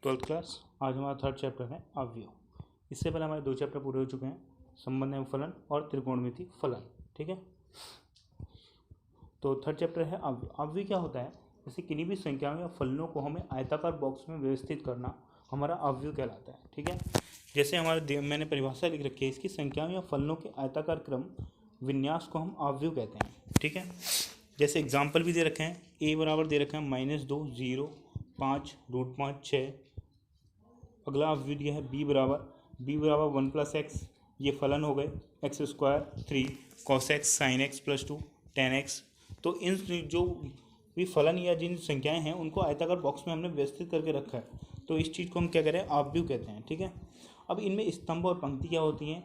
Twelfth class. आज हमारा third chapter है अवयव। इससे पहले हमारे दो चैप्टर पूरे हो चुके हैं, संबंध एवं फलन और त्रिकोणमिति फलन। ठीक है, तो थर्ड चैप्टर है अवयव। अवयव क्या होता है? जैसे किन्हीं भी संख्याओं या फलनों को हमें आयताकार बॉक्स में व्यवस्थित करना हमारा अवयव कहलाता है। ठीक है, जैसे मैंने परिभाषा लिख रखी है इसकी, संख्याओं या फलनों के आयताकार क्रम विन्यास को हम अवयव कहते हैं। ठीक है, जैसे एग्जाम्पल भी दे रखे हैं, ए बराबर दे रखे हैं -2, 0, 5, √5, 6। अगला अवयव दिया है b बराबर 1 + x, ये फलन हो गए, x² 3 cos x sin x +2 tan x। तो इन जो भी फलन या जिन संख्याएं हैं उनको आयताकार बॉक्स में हमने व्यवस्थित करके रखा है, तो इस चीज़ को हम क्या करें, अवयव कहते हैं। ठीक है, अब इनमें स्तंभ और पंक्ति क्या होती हैं?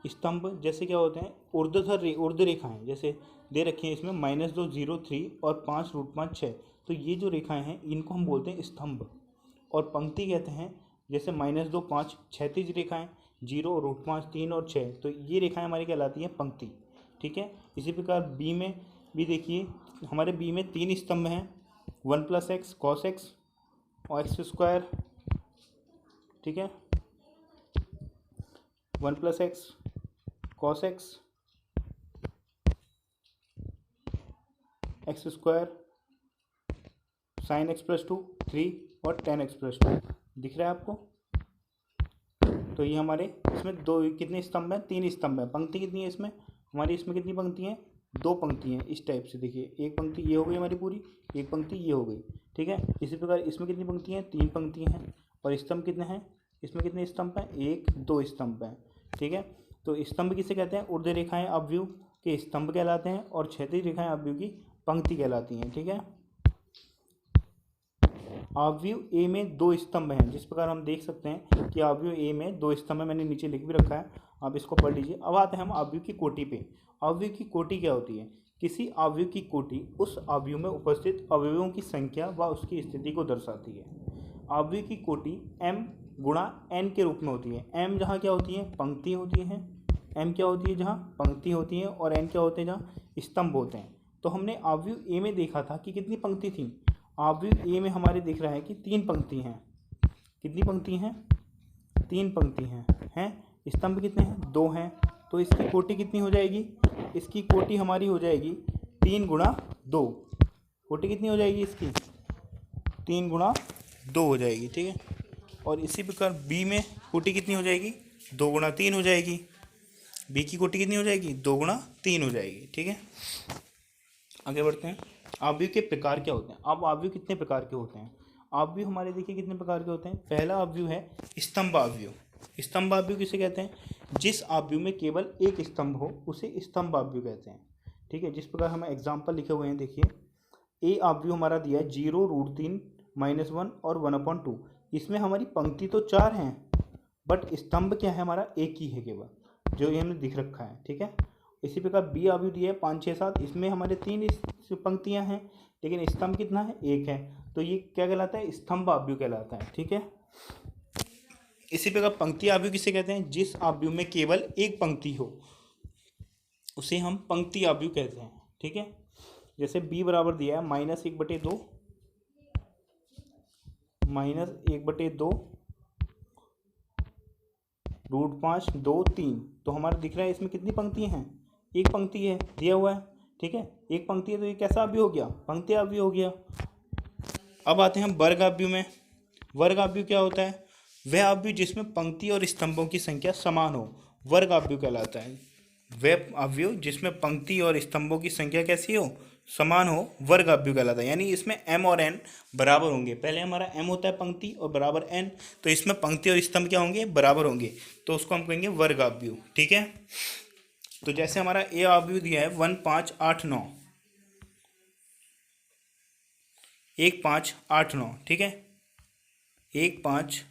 स्तंभ जैसे क्या होते हैं, ऊर्ध्व रेखाएं जैसे दे रखी हैं इसमें -2, 0, 3 और 5 √5, 6। तो ये जो रेखाएं हैं इनको हम बोलते हैं स्तंभ। और पंक्ति कहते हैं जैसे -2, 5 क्षैतिज रेखाएं, 0, √5, 3 और 6। तो ये रेखाएं हमारी कहलाती हैं पंक्ति। ठीक है, इसी प्रकार बी में भी देखिए, हमारे बी में 3 स्तंभ हैं, 1 + x cos x और x²। ठीक है, 1 + x cos x, x² sin x +2, 3 और tan x +2। दिख रहा है आपको? तो ये हमारे इसमें दो कितने स्तंभ हैं? 3 स्तंभ हैं। पंक्ति कितनी है इसमें? हमारी इसमें कितनी पंक्ति हैं? 2 पंक्ति हैं। इस टाइप से देखिए, एक पंक्ति ये हो गई हमारी पूरी, एक पंक्ति ये हो गई। ठीक है, इसी प्रकार इसमें कितनी पंक्ति हैं? 3 पंक्तियाँ हैं। और स्तंभ कितने हैं? इसमें कितने स्तंभ हैं? 1, 2 स्तंभ हैं। ठीक है, तो स्तंभ किसे कहते हैं? ऊर्ध्व रेखाएं अवयव के स्तंभ कहलाते हैं और क्षैतिज रेखाएं अवयव की पंक्ति कहलाती हैं। ठीक है, अवयव ए में 2 स्तंभ हैं, जिस प्रकार हम देख सकते हैं कि अवयव ए में 2 स्तंभ है। मैंने नीचे लिख भी रखा है, आप इसको पढ़ लीजिए। अब आते हैं हम अवयव की कोटि पे। अवयव की कोटि क्या होती है? किसी अवयव की कोटि उस अवयव में उपस्थित अवयवों की संख्या व उसकी स्थिति को दर्शाती है। अवयव की कोटि m गुणा n के रूप में होती है। m जहाँ क्या होती है? पंक्ति होती है। m क्या होती है? जहाँ पंक्ति होती है। और n क्या होते हैं? जहाँ स्तंभ होते हैं। तो हमने अवयव ए में देखा था कि कितनी पंक्ति थी। अवयव ए में हमारे दिख रहा है कि 3 पंक्ति हैं। कितनी पंक्ति हैं? 3 पंक्ति हैं। स्तंभ कितने हैं? 2 हैं। तो इसकी कोटि कितनी हो जाएगी? इसकी कोटि हमारी हो जाएगी 3 × 2। कोटि कितनी हो जाएगी इसकी? 3 × 2 हो जाएगी। ठीक है, और इसी प्रकार बी में कोटि कितनी हो जाएगी? 2 × 3 हो जाएगी। बी की कोटि कितनी हो जाएगी? 2 × 3 हो जाएगी। ठीक है, आगे बढ़ते हैं। अवयव के प्रकार क्या होते हैं? अब अवयव कितने प्रकार के होते हैं? अवयव हमारे देखिए कितने प्रकार के होते हैं। पहला अवयव है स्तंभ अवयव। स्तंभ अवयव किसे कहते हैं? जिस अवयव में केवल एक स्तंभ हो उसे स्तंभ अवयव कहते हैं। ठीक है, जिस प्रकार हमें एग्जाम्पल लिखे हुए हैं, देखिए ए अवयव हमारा दिया है 0, √3, -1 और 1/2। इसमें हमारी पंक्ति तो 4 हैं, बट स्तंभ क्या है? हमारा एक ही है केवल, जो ये हमने दिख रखा है। ठीक है, इसी प्रकार बी अवयव दिया है 5, 6, 7। इसमें हमारे 3 पंक्तियां हैं, लेकिन स्तंभ कितना है? 1 है। तो ये क्या कहलाता है? स्तंभ अवयव कहलाता है। ठीक है, इसी प्रकार पंक्ति अवयव किसे कहते हैं? जिस अवयव में केवल एक पंक्ति हो उसे हम पंक्ति अवयव कहते हैं। ठीक है, जैसे बी बराबर दिया है -1/2, -1/2 √5, 2, 3। तो हमारा दिख रहा है इसमें कितनी पंक्तियां हैं? एक पंक्ति है, दिया हुआ है। ठीक है, एक पंक्ति है, तो ये कैसा अवयव हो गया? पंक्ति अवयव हो गया। अब आते हैं हम वर्ग अवयव में। वर्ग अवयव क्या होता है? वह अवयव जिसमें पंक्ति और स्तंभों की संख्या समान हो, वर्ग अवयव कहलाता है। वह अवयव जिसमें पंक्ति और स्तंभों की संख्या कैसी हो? समान हो, वर्ग अवयव कहलाता है। यानी इसमें m और n बराबर होंगे। पहले हमारा m होता है पंक्ति और बराबर n, तो इसमें पंक्ति और स्तंभ क्या होंगे? बराबर होंगे, तो उसको हम कहेंगे वर्ग अवयव। ठीक है, तो जैसे हमारा ए अवयव दिया है 1, 5, 8, 9, 1, 5, 8, 9। ठीक है, 1, 5,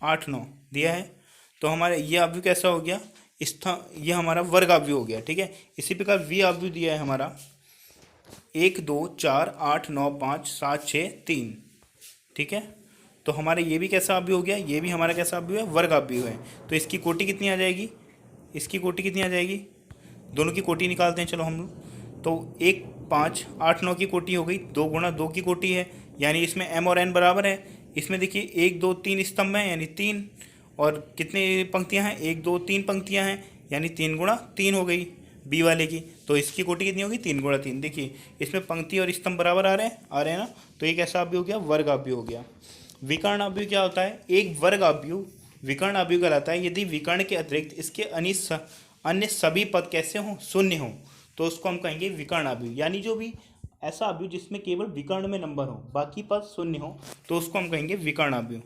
8, 9 दिया है, तो हमारे ये अवयव कैसा हो गया? ये हमारा वर्ग अवयव हो गया। ठीक है, इसी प्रकार वी अवयव दिया है हमारा 1, 2, 4, 8, 9, 5, 7, 6, 3। ठीक है, तो हमारे ये भी कैसा अवयव हो गया? ये भी हमारा कैसा अवयव है? वर्ग अवयव है। तो इसकी कोटि कितनी आ जाएगी? इसकी कोटि कितनी आ जाएगी? दोनों की कोटि निकालते हैं चलो हम लोग। तो 1, 5, 8, 9 की कोटि हो गई, 2 × 2 की कोटि है, यानी इसमें m और n बराबर है। इसमें देखिए 1 2 3 स्तंभ हैं यानी 3, और कितने पंक्तियां हैं, 1 2 3 पंक्तियां हैं यानी 3 गुणा 3 हो गई बी वाले की। तो इसकी कोटि कितनी होगी, 3 गुणा 3। देखिए इसमें पंक्ति और स्तंभ बराबर आ रहे हैं ना, तो एक ऐसा अवयव हो गया, वर्ग अवयव हो गया। विकर्ण अवयव क्या होता है, एक वर्ग अवयव विकर्ण अवयव कहलाता है यदि विकर्ण के अतिरिक्त इसके अन्य सभी पद कैसे हों, शून्य हों, तो उसको हम कहेंगे विकर्ण अवयव। यानी जो भी ऐसा अवयव जिसमें केवल विकर्ण में नंबर हो, बाकी पद शून्य हो, तो उसको हम कहेंगे विकर्ण अवयव।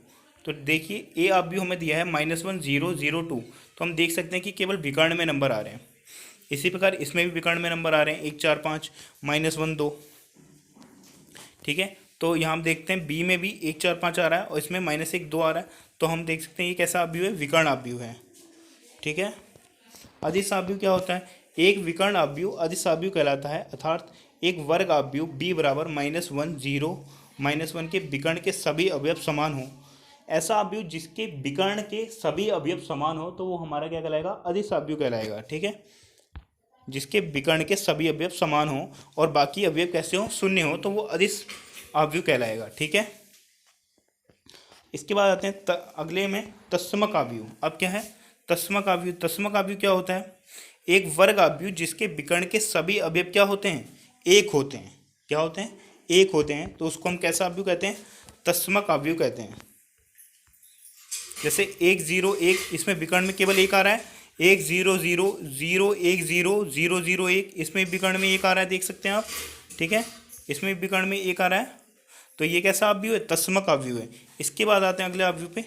तो देखिए ए अवयव हमें दिया है -1 0 0 2, तो हम देख सकते हैं कि केवल विकर्ण में नंबर आ रहे हैं। इसी प्रकार इसमें भी विकर्ण में नंबर आ रहे हैं 1 4 5 -1 2। ठीक है, तो यहाँ हम देखते हैं बी में भी 1 4 5 आ रहा है और इसमें -1 2 आ रहा है, तो हम देख सकते हैं ये कैसा अवयव है, विकर्ण अवयव है। ठीक है, अदिश अवयव क्या होता है, एक विकर्ण अवयव अदिश अवयव कहलाता है, अर्थात एक वर्ग अवयव b बराबर -1 0 -1 के विकर्ण के सभी अवयव समान हो। ऐसा अवयव जिसके विकर्ण के सभी अवयव समान हो तो वो हमारा क्या कहलाएगा, अदिश अवयव कहलाएगा। ठीक है, जिसके विकर्ण के सभी अवयव समान हो और बाकी अवयव कैसे हो, शून्य हो, तो वो अदिश अवयव कहलाएगा। ठीक है, इसके बाद आते हैं अगले में तत्समक अवयव। अब क्या है तत्समक अवयव, तत्समक अवयव क्या होता है, एक वर्ग अवयव जिसके विकर्ण के सभी अवयव क्या होते हैं, एक होते हैं। क्या होते हैं, एक होते हैं, तो उसको हम कैसा अवयव कहते हैं, तत्समक अवयव कहते हैं। जैसे 1 0 1, इसमें विकर्ण में केवल एक आ रहा है, 1 0 0 0 1 0 0 0 1, इसमें विकर्ण में एक आ रहा है, देख सकते हैं आप। ठीक है, इसमें विकर्ण में एक आ रहा है, तो ये कैसा अवयव है, तत्समक अवयव है। इसके बाद आते हैं अगले अवयव पे,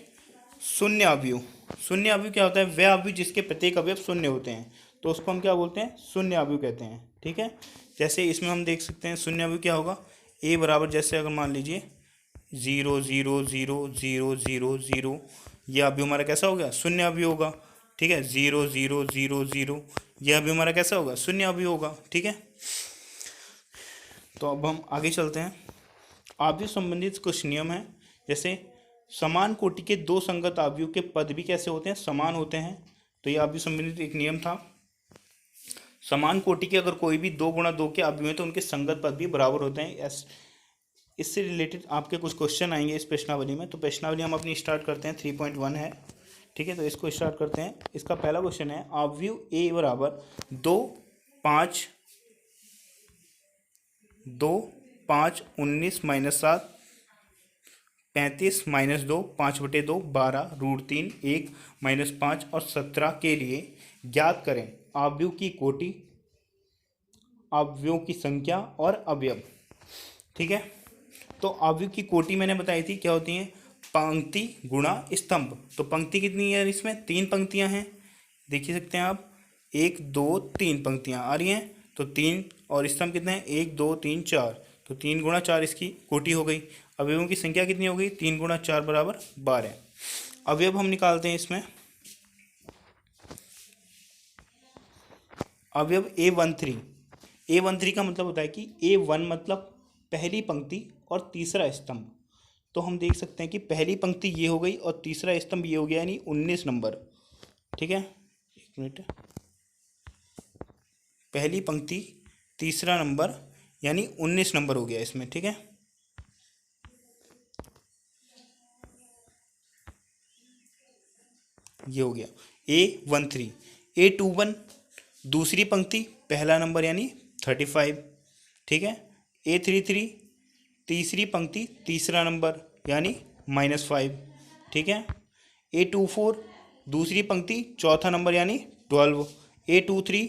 शून्य अवयव। शून्य अवयव क्या होता है, वह अवयव जिसके प्रत्येक अवयव शून्य होते हैं, तो उसको हम क्या बोलते हैं, शून्य अवयव कहते हैं। ठीक है, जैसे इसमें हम देख सकते हैं शून्य अवयव क्या होगा, ए बराबर जैसे अगर मान लीजिए 0 0 0 0 0 0, यह अवयव हमारा कैसा हो गया, शून्य अवयव होगा। ठीक है, 0 0 0 0, यह अवयव हमारा कैसा होगा, शून्य अवयव होगा। ठीक है, तो अब हम आगे चलते हैं। अवयव संबंधित कुछ नियम हैं, जैसे समान कोटि के दो संगत अवयव के पद भी कैसे होते हैं, समान होते हैं। तो ये अवयव संबंधित एक नियम था। समान कोटि के अगर कोई भी 2 गुणा 2 के अवयव हैं तो उनके संगत पद भी बराबर होते हैं। इससे रिलेटेड आपके कुछ क्वेश्चन आएंगे इस प्रश्नावली में। तो प्रश्नावली हम अपनी स्टार्ट करते हैं, 3.1 है। ठीक है, तो इसको स्टार्ट करते हैं। इसका पहला क्वेश्चन है, अवयव ए बराबर 2 5 19 -7 35 -2 5/2 12 √3 1 -5 और 17 के लिए ज्ञात करें अवयव की कोटि, अवयवों की संख्या और अवयव। ठीक है, तो अवयव की कोटि मैंने बताई थी क्या होती हैं, पंक्ति गुणा स्तंभ। तो पंक्ति कितनी है, इसमें 3 पंक्तियां हैं, देख सकते हैं आप, 1 2 3 पंक्तियां आ रही हैं, तो 3, और स्तंभ कितने हैं, 1 2 3 4, तो 3 गुणा 4 इसकी कोटि हो गई। अवयवों की संख्या कितनी हो गई, 3 गुणा 4 बराबर 12। अवयव हम निकालते हैं इसमें। अवयव A13 का मतलब होता है कि A1 मतलब पहली पंक्ति और तीसरा स्तंभ। तो हम देख सकते हैं कि पहली पंक्ति ये हो गई और तीसरा स्तंभ ये हो गया, यानी 19 नंबर। ठीक है, एक मिनट, पहली पंक्ति तीसरा नंबर यानी 19 नंबर हो गया इसमें। ठीक है, ये हो गया A13। A21 दूसरी पंक्ति पहला नंबर यानी 35। ठीक है, A33 तीसरी पंक्ति तीसरा नंबर यानी -5। ठीक है, A24 दूसरी पंक्ति चौथा नंबर यानी 12। A23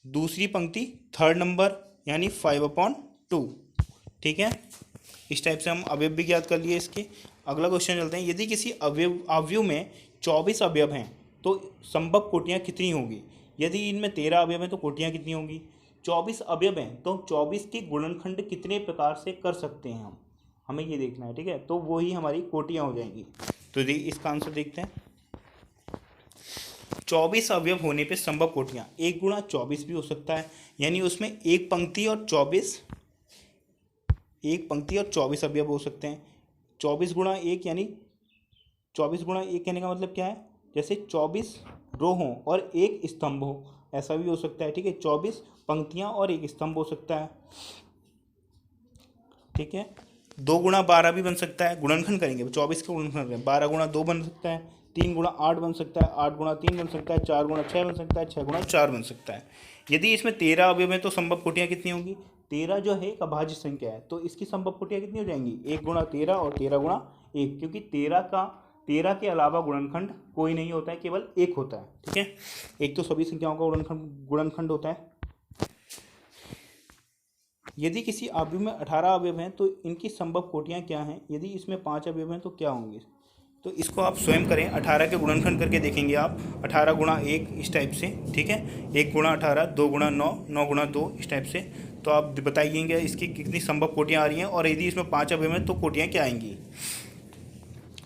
दूसरी पंक्ति थर्ड नंबर यानी 5/2। ठीक है, इस टाइप से हम अवयव भी ज्ञात कर लिए इसके। अगला क्वेश्चन चलते हैं, यदि किसी अवयव में 24 अवयव हैं तो संभव कोटियाँ कितनी होगी। यदि इनमें 13 अवयव हैं तो कोटियाँ कितनी होंगी। 24 अवयव हैं तो 24 के गुणनखंड कितने प्रकार से कर सकते हैं हमें ये देखना है। ठीक है, तो वो ही हमारी कोटियाँ हो जाएंगी। तो इसका आंसर देखते हैं। 24 अवयव होने पे संभव कोटियाँ 1 गुणा 24 भी हो सकता है, यानी उसमें एक पंक्ति और 24 अवयव हो सकते हैं। 24 गुणा 1 यानी 24 गुणा 1 कहने का मतलब क्या है, जैसे 24 रो हों और एक स्तंभ हो, ऐसा भी हो सकता है। ठीक है, 24 पंक्तियां और एक स्तंभ हो सकता है। ठीक है, 2 गुणा 12 भी बन सकता है, गुणनखंड करेंगे 24 का गुणनखंड करेंगे, 12 गुणा 2 बन सकता है, 3 गुणा 8 बन सकता है, 8 गुणा 3 बन सकता है, 4 गुणा 6 बन सकता है, 6 गुणा 4 बन सकता है। यदि इसमें 13 अवयव हैं तो संभव कोटियाँ कितनी होंगी? 13 जो है एक अभाज्य संख्या है, तो इसकी संभव कोटियाँ कितनी हो जाएंगी? 1 गुणा 13 और 13 गुणा 1, क्योंकि 13 के अलावा गुणनखंड कोई नहीं होता है, केवल एक होता है। ठीक है, एक तो सभी संख्याओं का गुणनखंड होता है। यदि किसी अवयव में 18 अवयव हैं तो इनकी संभव कोटियाँ क्या हैं? यदि इसमें 5 अवयव हैं तो क्या होंगे? तो इसको आप स्वयं करें, 18 के गुणनखंड करके देखेंगे आप, 18 गुणा 1 इस टाइप से। ठीक है, 1 गुणा 18, 2 गुणा 9, 9 गुणा 2 इस टाइप से। तो आप बताइएगा इसकी कितनी संभव कोटियाँ आ रही हैं, और यदि इसमें 5 अवयव हैं तो कोटियाँ क्या आएंगी।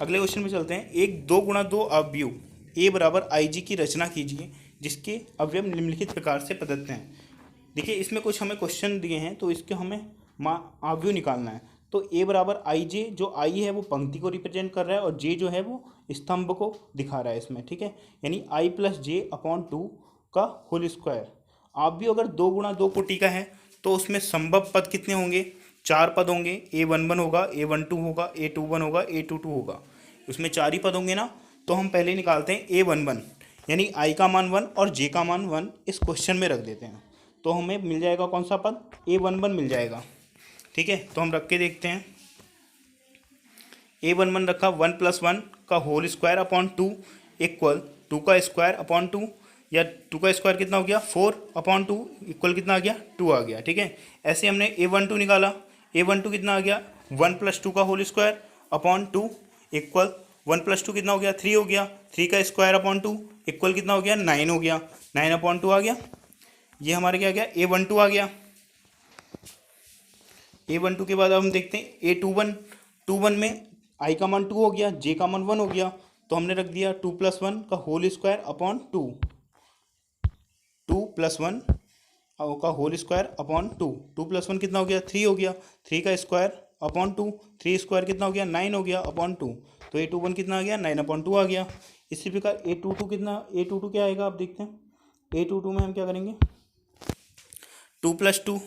अगले क्वेश्चन में चलते हैं। एक 2 गुणा 2 अवयव ए बराबर आई जी की रचना कीजिए जिसके अवयव निम्नलिखित प्रकार से प्रदत्त हैं। देखिए इसमें कुछ हमें क्वेश्चन दिए हैं, तो इसके हमें अवयव निकालना है। तो ए बराबर आई जे, जो आई है वो पंक्ति को रिप्रेजेंट कर रहा है और जे जो है वो स्तंभ को दिखा रहा है इसमें। ठीक है, यानी आई प्लस जे अपॉन 2 का होल स्क्वायर। अवयव अगर 2 गुणा 2 कोटि का है तो उसमें संभव पद कितने होंगे? 4 पद होंगे। A11 होगा, A12 होगा, A21 होगा, A22 होगा, उसमें 4 ही पद होंगे ना। तो हम पहले निकालते हैं A11, यानी आई का मान 1 और जे का मान 1 इस क्वेश्चन में रख देते हैं, तो हमें मिल जाएगा कौन सा पद? A11 मिल जाएगा। ठीक है, तो हम रख के देखते हैं। A11 रखा, 1 + 1 का होल स्क्वायर अपॉन 2 इक्वल 2 का स्क्वायर अपॉन 2, या 2 का स्क्वायर कितना हो गया? 4 अपॉन 2 इक्वल कितना आ गया? 2 आ गया। ठीक है, ऐसे हमने A12 निकाला। A12 कितना आ गया? 1 + 2 का होल स्क्वायर अपॉन 2 इक्वल 1 + 2 कितना हो गया? 3 हो गया। 3 का स्क्वायर अपॉन 2 इक्वल कितना हो गया? 9 हो गया। 9 अपॉन 2 आ गया। ये हमारे क्या आ गया? A12 आ गया। A12 के बाद अब हम देखते हैं A21। 21 में आई का मान 2 हो गया, जे का मान 1 हो गया, तो हमने रख दिया 2 + 1 का होल स्क्वायर अपॉन 2, 2 + 1 का होल स्क्वायर अपॉन 2, 2 + 1 कितना हो गया? 3 हो गया। 3 का स्क्वायर अपॉन 2, 3 स्क्वायर कितना हो गया? 9 हो गया अपॉन 2, तो A21 कितना आ गया? 9 अपॉन 2 आ गया। इसी प्रकार A22 कितना? A22 क्या आएगा आप देखते हैं। A22 में हम क्या करेंगे? 2 + 2,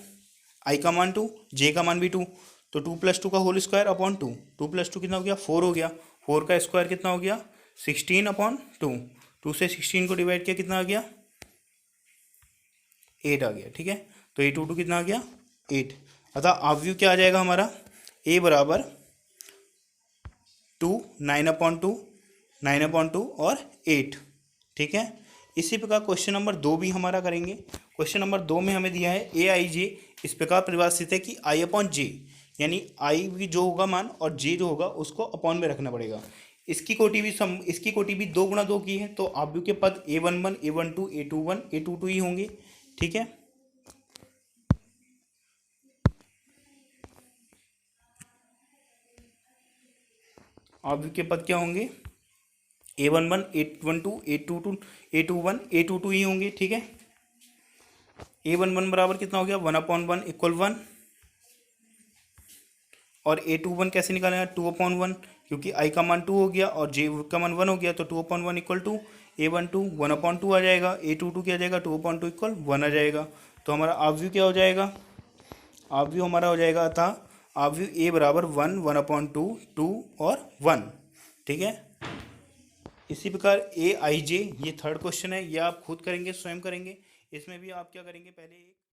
आई का मान 2, जे का मान भी 2, तो 2 + 2 का होल स्क्वायर अपॉन 2, 2 + 2 कितना हो गया? 4 हो गया। 4 का स्क्वायर कितना हो गया? 16 अपॉन 2, 2 से 16 को डिवाइड किया कितना आ गया? 8 आ गया। ठीक है, तो A22 कितना आ गया? 8। अतः अवयव क्या आ जाएगा हमारा? A बराबर 2, 9/2, 9/2 और 8। ठीक है, इसी प्रकार क्वेश्चन नंबर 2 भी हमारा करेंगे। क्वेश्चन नंबर 2 में हमें दिया है ए आई जे इस प्रकार परिभाषित है कि आई अपॉन जे, यानी आई भी जो होगा मान और जे जो होगा उसको अपॉन में रखना पड़ेगा। इसकी कोटि भी 2 गुणा 2 की है, तो अवयव के पद A11, A12, A21, A22 ही होंगे। ठीक है, अवयव के पद क्या होंगे? A11, A12, A22, A21, A22 ही होंगे। ठीक है, A11 बराबर कितना हो गया? 1/1 इक्वल 1, और A21 कैसे निकालेंगे? 2/1, क्योंकि आई का मान 2 हो गया और जे का मान 1 हो गया, तो 2/1 इक्वल टू A12 1/2 आ जाएगा। A22 क्या आ जाएगा? 2/2 इक्वल 1 आ जाएगा। तो हमारा अवयव क्या हो जाएगा? अवयव हमारा हो जाएगा, अतः अवयव A बराबर 1, 1/2, 2 और 1। ठीक है, इसी प्रकार A आई जे, ये थर्ड क्वेश्चन है, ये आप खुद करेंगे, स्वयं करेंगे। इसमें भी आप क्या करेंगे? पहले